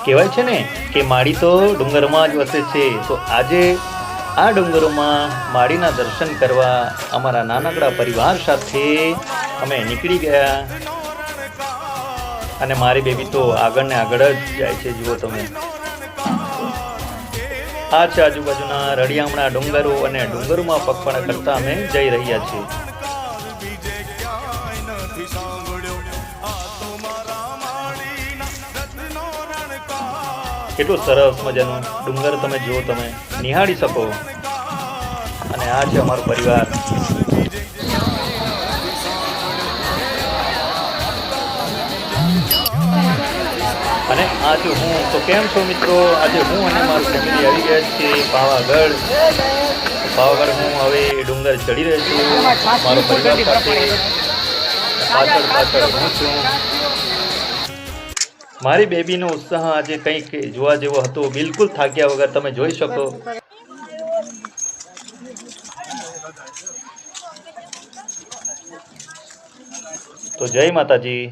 કહેવાય છે ને કે માળી તો ડુંગરમાં જ વસે છે. તો આજે આ ડુંગરોમાં માળીના દર્શન કરવા અમારા નાનકડા પરિવાર સાથે અમે નીકળી ગયા. અને મારી બેબી તો આગળ ને આગળ જ જાય છે. જુઓ તમે, આ છે આજુબાજુના રળિયામણા ડુંગરો અને ડુંગરોમાં પગપાળા કરતા અમે જઈ રહ્યા છીએ. કેટલું સરસ મજાનું ડુંગર તમે જુઓ, તમે નિહાળી શકો. અને આ છે અમારો પરિવાર. અને આજે હું તો કેમ છો મિત્રો, આજે હું અને મારું ફેમિલી આવી ગયા છીએ પાવાગઢ. પાવાગઢ હું હવે ડુંગર ચડી રહ્યો છું મારો પરિવાર સાથે. પાછળ હું છું. મારી બેબીનો ઉત્સાહ આજે કંઈક જોવા જેવો હતો. બિલકુલ થાક્યા વગર તમે જોઈ શકો. તો જય માતાજી.